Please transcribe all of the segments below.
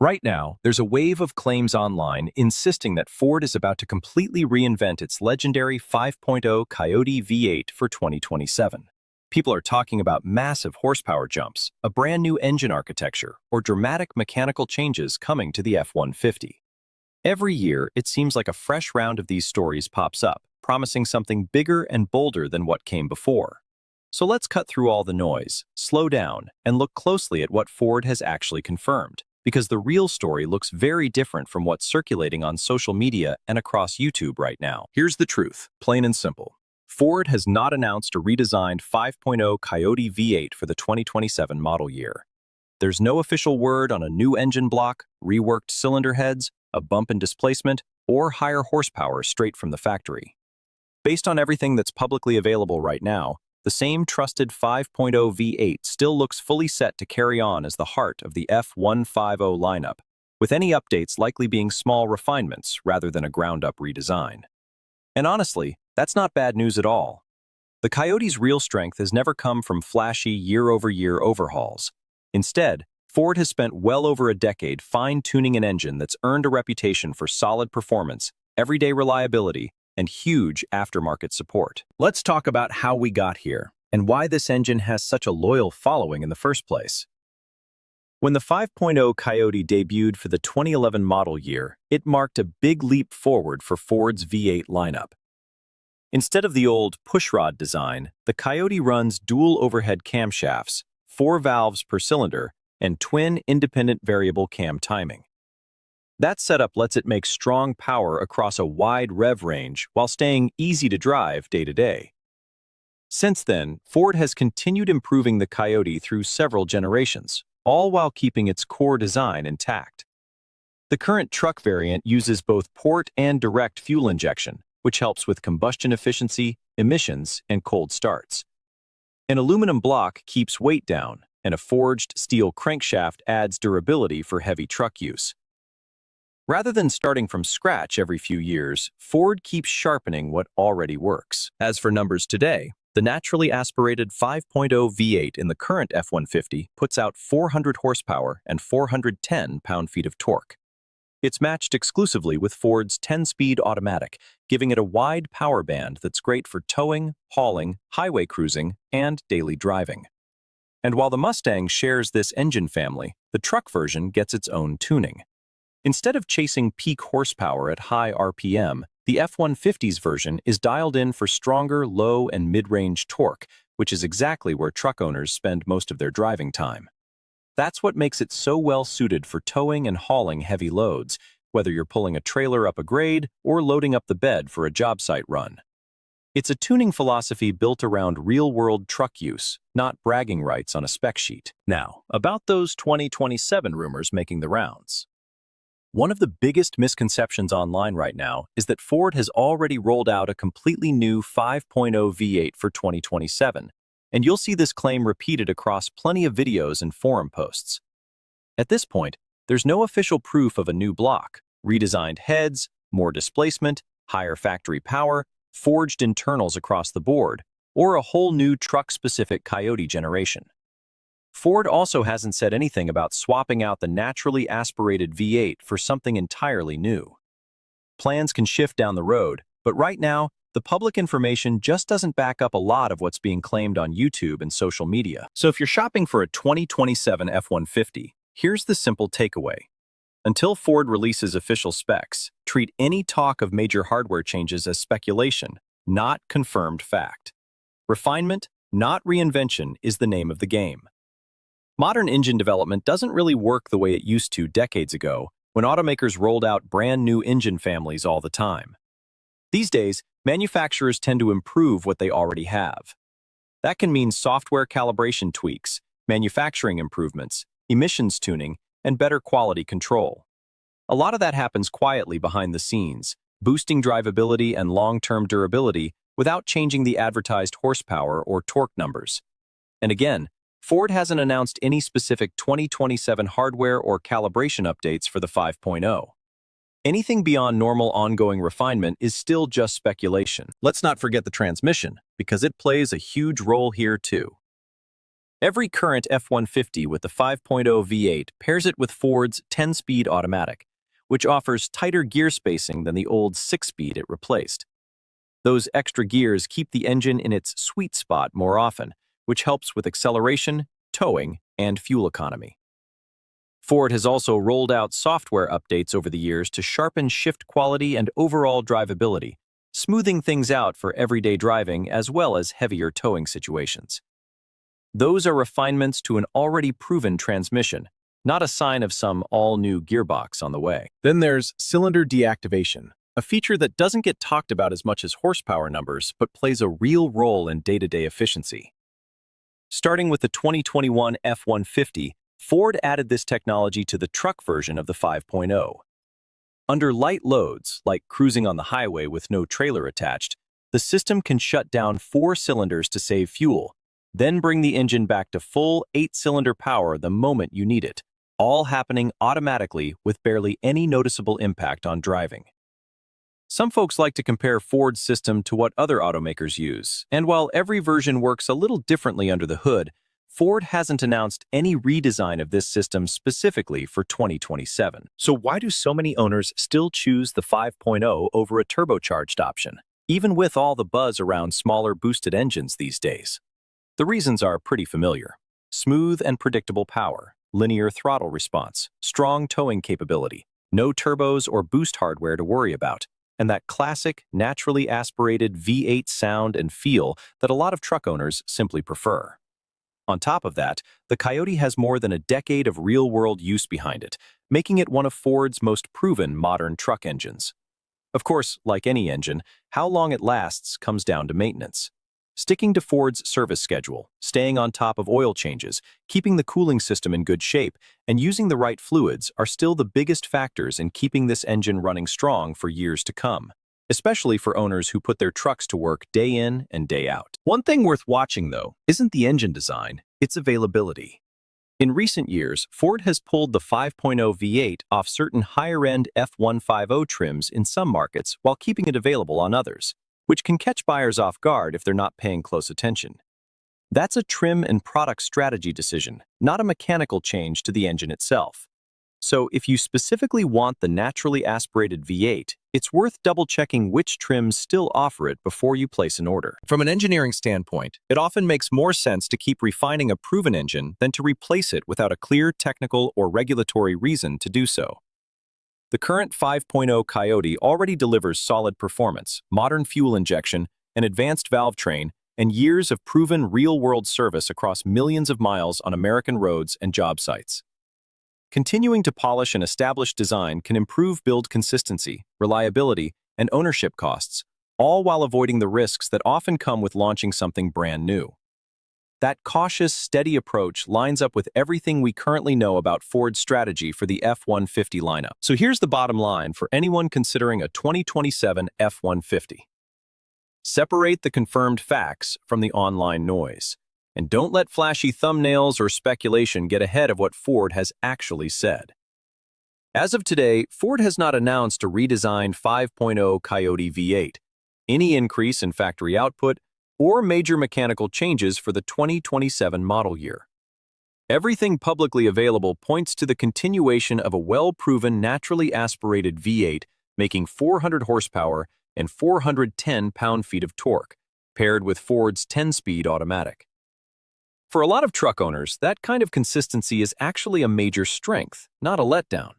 Right now, there's a wave of claims online insisting that Ford is about to completely reinvent its legendary 5.0 Coyote V8 for 2027. People are talking about massive horsepower jumps, a brand new engine architecture, or dramatic mechanical changes coming to the F-150. Every year, it seems like a fresh round of these stories pops up, promising something bigger and bolder than what came before. So let's cut through all the noise, slow down, and look closely at what Ford has actually confirmed, because the real story looks very different from what's circulating on social media and across YouTube right now. Here's the truth, plain and simple. Ford has not announced a redesigned 5.0 Coyote V8 for the 2027 model year. There's no official word on a new engine block, reworked cylinder heads, a bump in displacement, or higher horsepower straight from the factory. Based on everything that's publicly available right now, the same trusted 5.0 V8 still looks fully set to carry on as the heart of the F150 lineup, with any updates likely being small refinements rather than a ground-up redesign. And honestly, that's not bad news at all. The Coyote's real strength has never come from flashy year-over-year overhauls. Instead, Ford has spent well over a decade fine-tuning an engine that's earned a reputation for solid performance, everyday reliability, and huge aftermarket support. Let's talk about how we got here and why this engine has such a loyal following in the first place. When the 5.0 Coyote debuted for the 2011 model year, it marked a big leap forward for Ford's V8 lineup. Instead of the old pushrod design, the Coyote runs dual overhead camshafts, 4 valves per cylinder, and twin independent variable cam timing. That setup lets it make strong power across a wide rev range while staying easy to drive day to day. Since then, Ford has continued improving the Coyote through several generations, all while keeping its core design intact. The current truck variant uses both port and direct fuel injection, which helps with combustion efficiency, emissions, and cold starts. An aluminum block keeps weight down, and a forged steel crankshaft adds durability for heavy truck use. Rather than starting from scratch every few years, Ford keeps sharpening what already works. As for numbers today, the naturally aspirated 5.0 V8 in the current F-150 puts out 400 horsepower and 410 pound-feet of torque. It's matched exclusively with Ford's 10-speed automatic, giving it a wide power band that's great for towing, hauling, highway cruising, and daily driving. And while the Mustang shares this engine family, the truck version gets its own tuning. Instead of chasing peak horsepower at high RPM, the F-150's version is dialed in for stronger low and mid-range torque, which is exactly where truck owners spend most of their driving time. That's what makes it so well suited for towing and hauling heavy loads, whether you're pulling a trailer up a grade or loading up the bed for a job site run. It's a tuning philosophy built around real-world truck use, not bragging rights on a spec sheet. Now, about those 2027 rumors making the rounds. One of the biggest misconceptions online right now is that Ford has already rolled out a completely new 5.0 V8 for 2027, and you'll see this claim repeated across plenty of videos and forum posts. At this point, there's no official proof of a new block, redesigned heads, more displacement, higher factory power, forged internals across the board, or a whole new truck-specific Coyote generation. Ford also hasn't said anything about swapping out the naturally aspirated V8 for something entirely new. Plans can shift down the road, but right now, the public information just doesn't back up a lot of what's being claimed on YouTube and social media. So if you're shopping for a 2027 F-150, here's the simple takeaway. Until Ford releases official specs, treat any talk of major hardware changes as speculation, not confirmed fact. Refinement, not reinvention, is the name of the game. Modern engine development doesn't really work the way it used to decades ago, when automakers rolled out brand new engine families all the time. These days, manufacturers tend to improve what they already have. That can mean software calibration tweaks, manufacturing improvements, emissions tuning, and better quality control. A lot of that happens quietly behind the scenes, boosting drivability and long-term durability without changing the advertised horsepower or torque numbers. And again, Ford hasn't announced any specific 2027 hardware or calibration updates for the 5.0. Anything beyond normal ongoing refinement is still just speculation. Let's not forget the transmission, because it plays a huge role here too. Every current F-150 with the 5.0 V8 pairs it with Ford's 10-speed automatic, which offers tighter gear spacing than the old 6-speed it replaced. Those extra gears keep the engine in its sweet spot more often, which helps with acceleration, towing, and fuel economy. Ford has also rolled out software updates over the years to sharpen shift quality and overall drivability, smoothing things out for everyday driving as well as heavier towing situations. Those are refinements to an already proven transmission, not a sign of some all-new gearbox on the way. Then there's cylinder deactivation, a feature that doesn't get talked about as much as horsepower numbers but plays a real role in day-to-day efficiency. Starting with the 2021 F-150, Ford added this technology to the truck version of the 5.0. Under light loads, like cruising on the highway with no trailer attached, the system can shut down 4 cylinders to save fuel, then bring the engine back to full 8-cylinder power the moment you need it, all happening automatically with barely any noticeable impact on driving. Some folks like to compare Ford's system to what other automakers use, and while every version works a little differently under the hood, Ford hasn't announced any redesign of this system specifically for 2027. So why do so many owners still choose the 5.0 over a turbocharged option, even with all the buzz around smaller boosted engines these days? The reasons are pretty familiar. Smooth and predictable power, linear throttle response, strong towing capability, no turbos or boost hardware to worry about, and that classic, naturally aspirated V8 sound and feel that a lot of truck owners simply prefer. On top of that, the Coyote has more than a decade of real-world use behind it, making it one of Ford's most proven modern truck engines. Of course, like any engine, how long it lasts comes down to maintenance. Sticking to Ford's service schedule, staying on top of oil changes, keeping the cooling system in good shape, and using the right fluids are still the biggest factors in keeping this engine running strong for years to come, especially for owners who put their trucks to work day in and day out. One thing worth watching, though, isn't the engine design, it's availability. In recent years, Ford has pulled the 5.0 V8 off certain higher-end F-150 trims in some markets while keeping it available on others, which can catch buyers off guard if they're not paying close attention. That's a trim and product strategy decision, not a mechanical change to the engine itself. So if you specifically want the naturally aspirated V8, it's worth double-checking which trims still offer it before you place an order. From an engineering standpoint, it often makes more sense to keep refining a proven engine than to replace it without a clear technical or regulatory reason to do so. The current 5.0 Coyote already delivers solid performance, modern fuel injection, an advanced valve train, and years of proven real-world service across millions of miles on American roads and job sites. Continuing to polish an established design can improve build consistency, reliability, and ownership costs, all while avoiding the risks that often come with launching something brand new. That cautious, steady approach lines up with everything we currently know about Ford's strategy for the F-150 lineup. So here's the bottom line for anyone considering a 2027 F-150. Separate the confirmed facts from the online noise. And don't let flashy thumbnails or speculation get ahead of what Ford has actually said. As of today, Ford has not announced a redesigned 5.0 Coyote V8, any increase in factory output, or major mechanical changes for the 2027 model year. Everything publicly available points to the continuation of a well-proven naturally aspirated V8 making 400 horsepower and 410 pound-feet of torque, paired with Ford's 10-speed automatic. For a lot of truck owners, that kind of consistency is actually a major strength, not a letdown.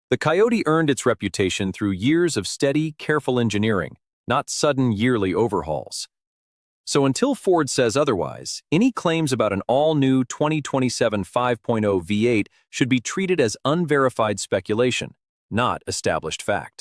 The Coyote earned its reputation through years of steady, careful engineering, not sudden yearly overhauls. So until Ford says otherwise, any claims about an all-new 2027 5.0 V8 should be treated as unverified speculation, not established fact.